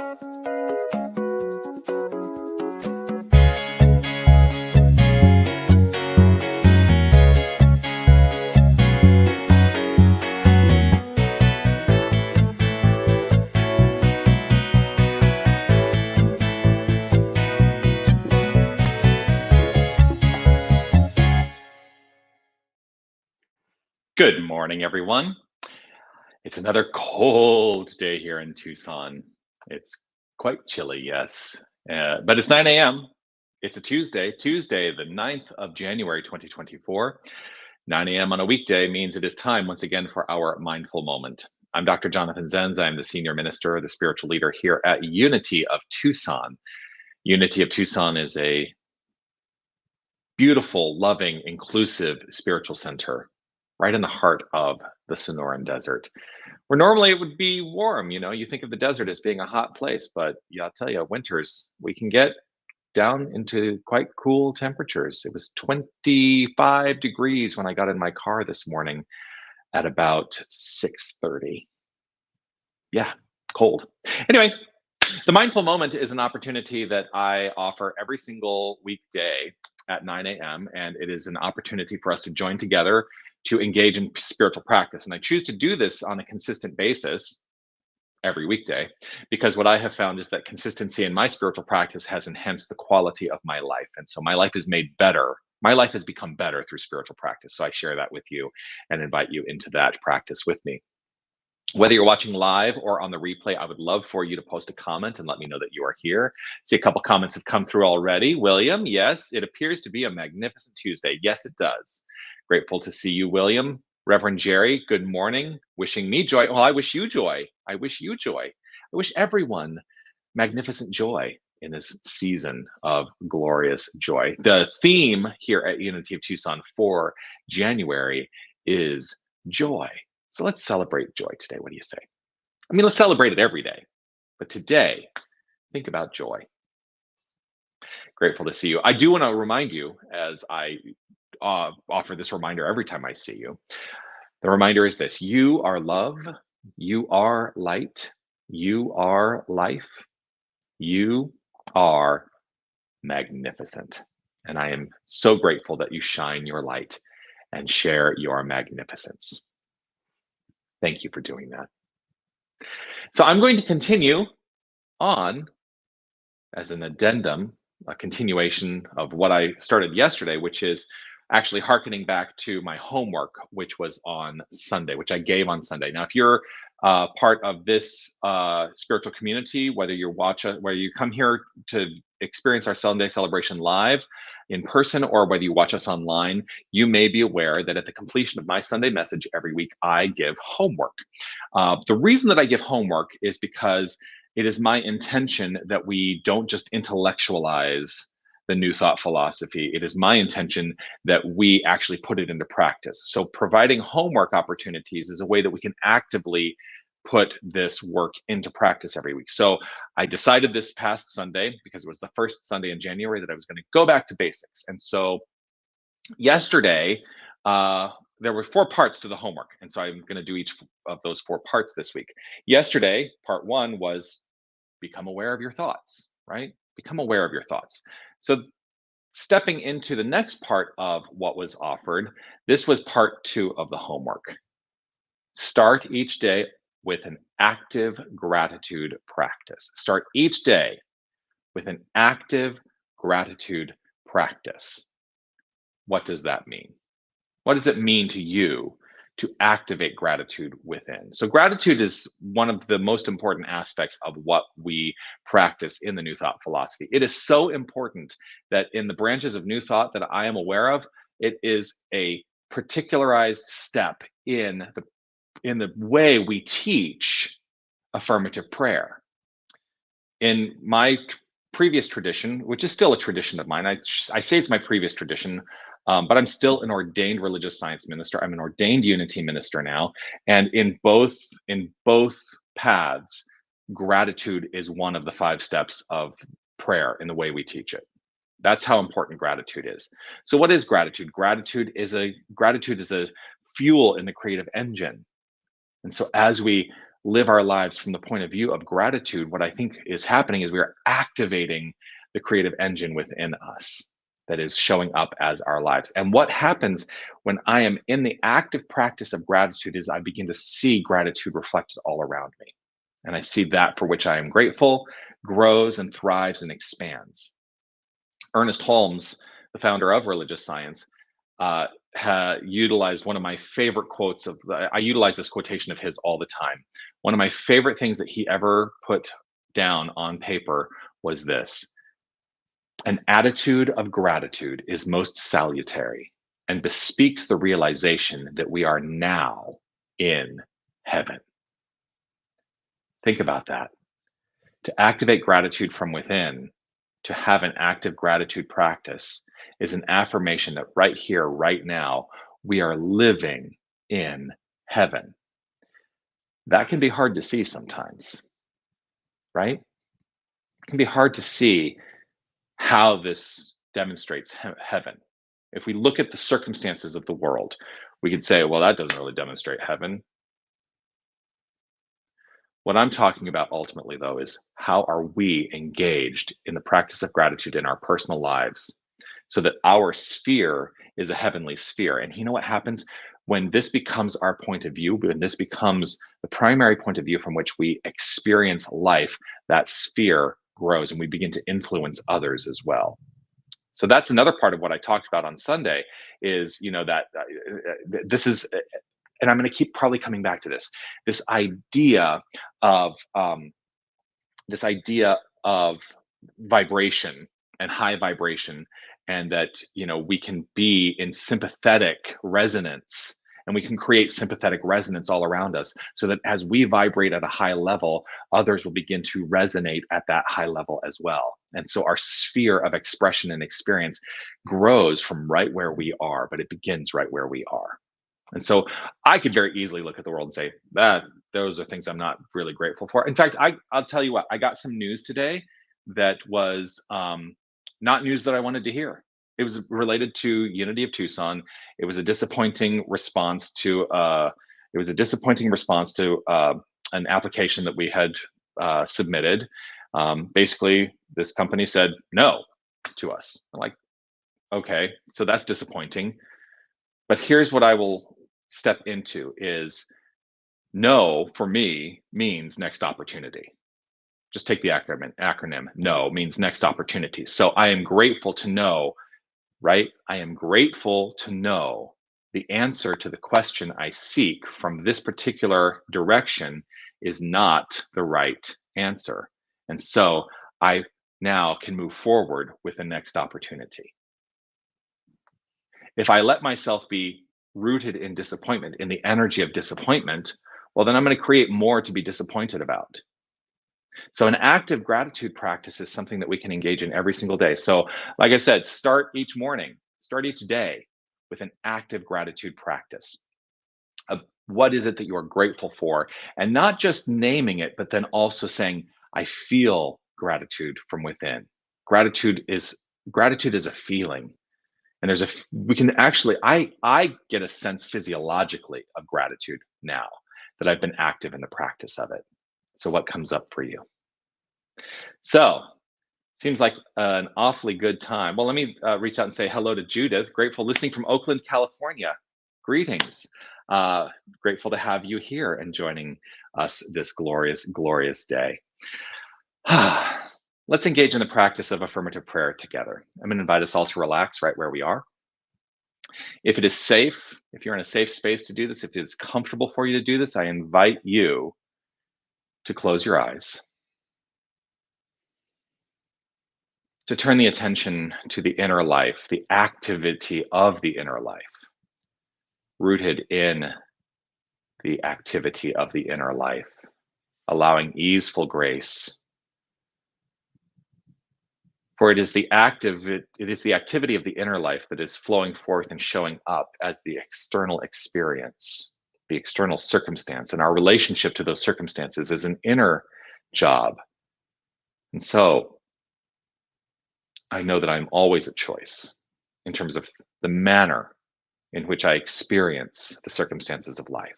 Good morning, everyone. It's another cold day here in Tucson. It's quite chilly, yes, but it's 9 a.m. It's a Tuesday, the 9th of January, 2024. 9 a.m. on a weekday means it is time once again for our mindful moment. I'm Dr. Jonathan Zenz. I'm the senior minister, the spiritual leader here at Unity of Tucson. Unity of Tucson is a beautiful, loving, inclusive spiritual center right in the heart of the Sonoran Desert, where normally it would be warm. You think of the desert as being a hot place, but yeah, I'll tell you, winters, we can get down into quite cool temperatures. It was 25 degrees when I got in my car this morning at about 6:30. Yeah, cold. Anyway, the mindful moment is an opportunity that I offer every single weekday at 9 a.m. And it is an opportunity for us to join together to engage in spiritual practice. And I choose to do this on a consistent basis every weekday because what I have found is that consistency in my spiritual practice has enhanced the quality of my life. And so my life is made better. My life has become better through spiritual practice. So I share that with you and invite you into that practice with me. Whether you're watching live or on the replay, I would love for you to post a comment and let me know that you are here. See, a couple comments have come through already. William, yes, it appears to be a magnificent Tuesday. Yes, it does. Grateful to see you, William. Reverend Jerry, good morning. Wishing me joy. Well, I wish you joy. I wish you joy. I wish everyone magnificent joy in this season of glorious joy. The theme here at Unity of Tucson for January is joy. So let's celebrate joy today. What do you say? I mean, let's celebrate it every day. But today, think about joy. Grateful to see you. I do want to remind you, as I offer this reminder every time I see you, the reminder is this: you are love, you are light, you are life, you are magnificent. And I am so grateful that you shine your light and share your magnificence. Thank you for doing that. So I'm going to continue on as an addendum, a continuation of what I started yesterday, which is actually hearkening back to my homework, which was on Sunday, which I gave on Sunday. Now, if you're part of this spiritual community, whether you come here to experience our Sunday celebration live in person or whether you watch us online, you may be aware that at the completion of my Sunday message every week, I give homework. The reason that I give homework is because it is my intention that we don't just intellectualize the New Thought philosophy. It is my intention that we actually put it into practice. So providing homework opportunities is a way that we can actively put this work into practice every week. So I decided this past Sunday, because it was the first Sunday in January, that I was going to go back to basics. And so yesterday, there were 4 parts to the homework. And so I'm going to do each of those 4 parts this week. Yesterday, part 1 was become aware of your thoughts, right? Become aware of your thoughts. So stepping into the next part of what was offered, this was part 2 of the homework. Start each day with an active gratitude practice. Start each day with an active gratitude practice. What does that mean? What does it mean to you to activate gratitude within? So gratitude is one of the most important aspects of what we practice in the New Thought philosophy. It is so important that in the branches of New Thought that I am aware of, it is a particularized step in the way we teach affirmative prayer. In my previous tradition, which is still a tradition of mine, I say it's my previous tradition, but I'm still an ordained religious science minister. I'm an ordained Unity minister now, and in both paths, gratitude is one of the 5 steps of prayer in the way we teach it. That's how important gratitude is. So, what is gratitude? Gratitude is a fuel in the creative engine. And so, as we live our lives from the point of view of gratitude, what I think is happening is we are activating the creative engine within us that is showing up as our lives. And what happens when I am in the active practice of gratitude is I begin to see gratitude reflected all around me. And I see that for which I am grateful grows and thrives and expands. Ernest Holmes, the founder of religious science, utilized one of my favorite quotes I utilize this quotation of his all the time. One of my favorite things that he ever put down on paper was this: an attitude of gratitude is most salutary and bespeaks the realization that we are now in heaven. Think about that. To activate gratitude from within, to have an active gratitude practice, is an affirmation that right here, right now, we are living in heaven. That can be hard to see sometimes, right? It can be hard to see how this demonstrates heaven. If we look at the circumstances of the world, we could say, well, that doesn't really demonstrate heaven. What I'm talking about ultimately, though, is how are we engaged in the practice of gratitude in our personal lives so that our sphere is a heavenly sphere. And you know what happens when this becomes our point of view, when this becomes the primary point of view from which we experience life, that sphere grows and we begin to influence others as well. So that's another part of what I talked about on Sunday is, that this is, and I'm going to keep probably coming back to this idea of this idea of vibration and high vibration, and that we can be in sympathetic resonance, and we can create sympathetic resonance all around us, so that as we vibrate at a high level, others will begin to resonate at that high level as well. And so our sphere of expression and experience grows from right where we are, but it begins right where we are. And so I could very easily look at the world and say that those are things I'm not really grateful for. In fact, I'll tell you what, I got some news today that was not news that I wanted to hear. It was related to Unity of Tucson. It was a disappointing response to an application that we had submitted. Basically, this company said no to us. I'm like, okay, so that's disappointing. But here's what I will step into is no for me means next opportunity. Just take the acronym. No means next opportunity. So I am grateful to know, right? I am grateful to know the answer to the question I seek from this particular direction is not the right answer. And so I now can move forward with the next opportunity. If I let myself be rooted in disappointment, in the energy of disappointment, well, then I'm going to create more to be disappointed about. So an active gratitude practice is something that we can engage in every single day. So like I said, start each morning, start each day with an active gratitude practice. What is it that you're grateful for? And not just naming it, but then also saying, I feel gratitude from within. Gratitude is a feeling. And we can actually, I get a sense physiologically of gratitude now that I've been active in the practice of it. So what comes up for you? So seems like an awfully good time. Well, let me reach out and say hello to Judith. Grateful listening from Oakland, California. Greetings. Grateful to have you here and joining us this glorious, glorious day. Let's engage in the practice of affirmative prayer together. I'm going to invite us all to relax right where we are. If it is safe, if you're in a safe space to do this, if it is comfortable for you to do this, I invite you to close your eyes, to turn the attention to the inner life, the activity of the inner life, rooted in the activity of the inner life, allowing easeful grace. For it is the activity of the inner life that is flowing forth and showing up as the external experience, the external circumstance, and our relationship to those circumstances is an inner job. And so I know that I'm always a choice in terms of the manner in which I experience the circumstances of life.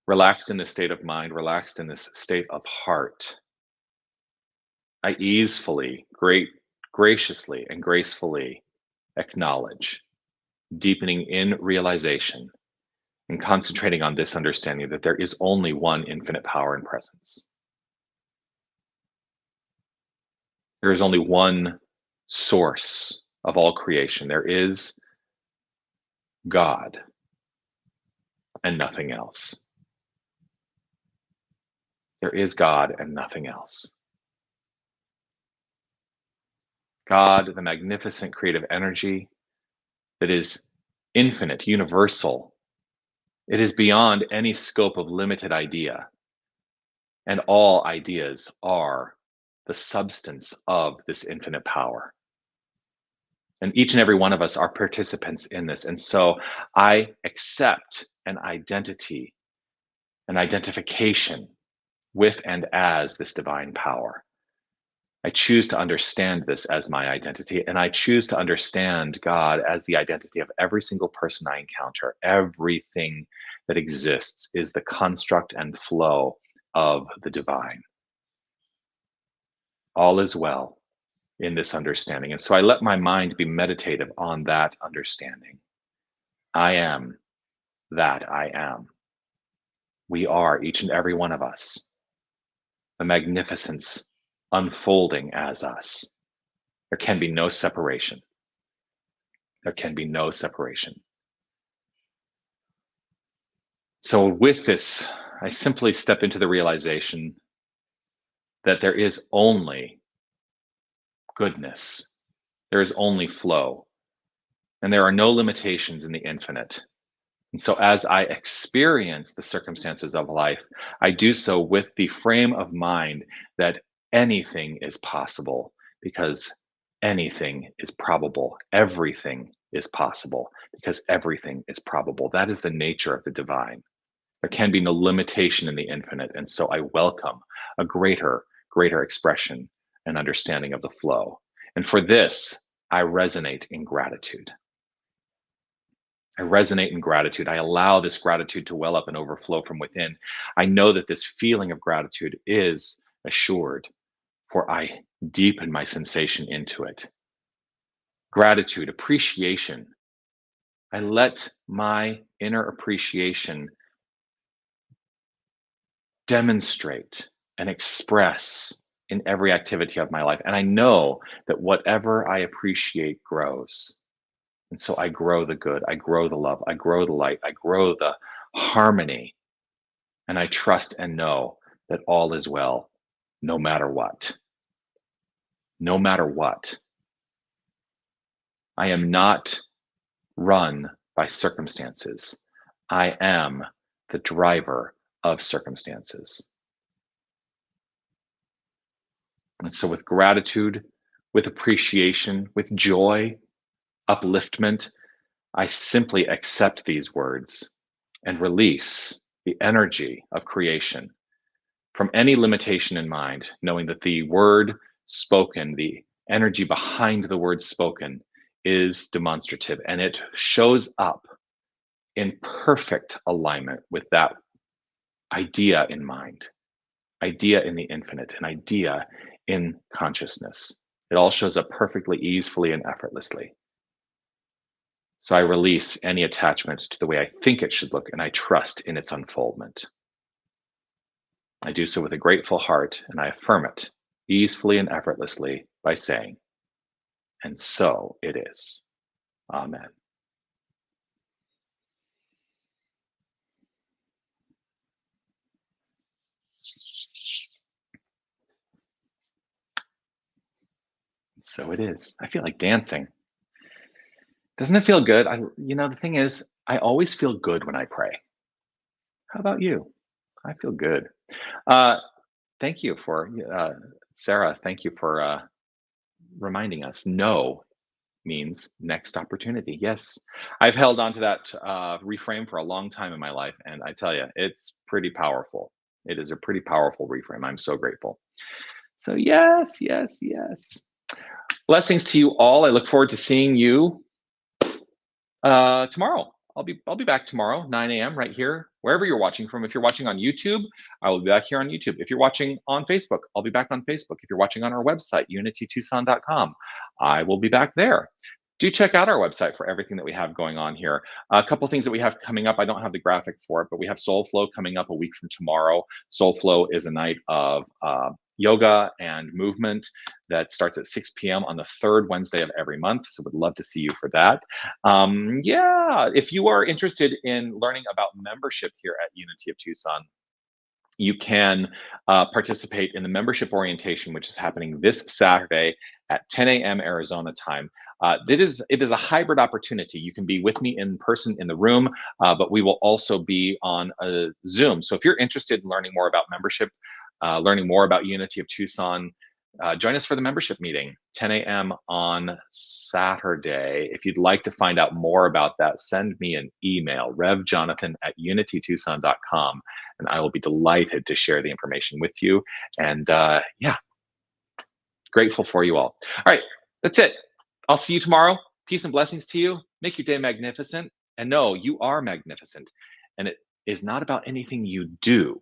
Relaxed in this state of mind, relaxed in this state of heart, I easefully, graciously, and gracefully acknowledge, deepening in realization and concentrating on this understanding that there is only one infinite power and presence. There is only one source of all creation. There is God and nothing else. There is God and nothing else. God, the magnificent creative energy that is infinite, universal. It is beyond any scope of limited idea. And all ideas are the substance of this infinite power. And each and every one of us are participants in this. And so I accept an identity, an identification with and as this divine power. I choose to understand this as my identity, and I choose to understand God as the identity of every single person I encounter. Everything that exists is the construct and flow of the divine. All is well in this understanding. And so I let my mind be meditative on that understanding. I am that I am. We are, each and every one of us, the magnificence unfolding as us. There can be no separation. There can be no separation. So with this, I simply step into the realization that there is only goodness. There is only flow. And there are no limitations in the infinite. And so as I experience the circumstances of life, I do so with the frame of mind that anything is possible because anything is probable. Everything is possible because everything is probable. That is the nature of the divine. There can be no limitation in the infinite. And so I welcome a greater expression and understanding of the flow. And for this, I resonate in gratitude. I resonate in gratitude. I allow this gratitude to well up and overflow from within. I know that this feeling of gratitude is assured, for I deepen my sensation into it. Gratitude, appreciation. I let my inner appreciation demonstrate and express in every activity of my life. And I know that whatever I appreciate grows. And so I grow the good, I grow the love, I grow the light, I grow the harmony. And I trust and know that all is well, no matter what. No matter what. I am not run by circumstances. I am the driver of circumstances. And so, with gratitude, with appreciation, with joy, upliftment, I simply accept these words and release the energy of creation from any limitation in mind, knowing that the word spoken, the energy behind the word spoken, is demonstrative and it shows up in perfect alignment with that idea in mind, idea in the infinite, an idea in consciousness. It all shows up perfectly, easily, and effortlessly. So I release any attachment to the way I think it should look, and I trust in its unfoldment. I do so with a grateful heart, and I affirm it easily and effortlessly by saying, and so it is. Amen. So it is. I feel like dancing. Doesn't it feel good? The thing is, I always feel good when I pray. How about you? I feel good. Uh, thank you for Sarah. Thank you for reminding us. No means next opportunity. Yes, I've held on to that reframe for a long time in my life, and I tell you, it's pretty powerful. It is a pretty powerful reframe. I'm so grateful. So yes, yes, yes. Blessings to you all. I look forward to seeing you tomorrow I'll be back tomorrow, 9 a.m. right here, wherever you're watching from. If you're watching on YouTube, I will be back here on YouTube. If you're watching on Facebook, I'll be back on Facebook. If you're watching on our website, unitytucson.com, I will be back there. Do check out our website for everything that we have going on here. A couple things that we have coming up. I don't have the graphic for it, but we have Soul Flow coming up a week from tomorrow. Soul Flow is a night of yoga and movement that starts at 6 p.m. on the third Wednesday of every month. So, would love to see you for that. Yeah, if you are interested in learning about membership here at Unity of Tucson, you can participate in the membership orientation, which is happening this Saturday at 10 a.m. Arizona time. It is a hybrid opportunity. You can be with me in person in the room, but we will also be on a Zoom. So if you're interested in learning more about membership, learning more about Unity of Tucson, join us for the membership meeting, 10 a.m. on Saturday. If you'd like to find out more about that, send me an email, revjonathan@unitytucson.com, and I will be delighted to share the information with you. And yeah, grateful for you all. All right, that's it. I'll see you tomorrow. Peace and blessings to you. Make your day magnificent. And know you are magnificent. And it is not about anything you do,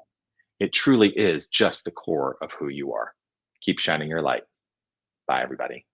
it truly is just the core of who you are. Keep shining your light. Bye, everybody.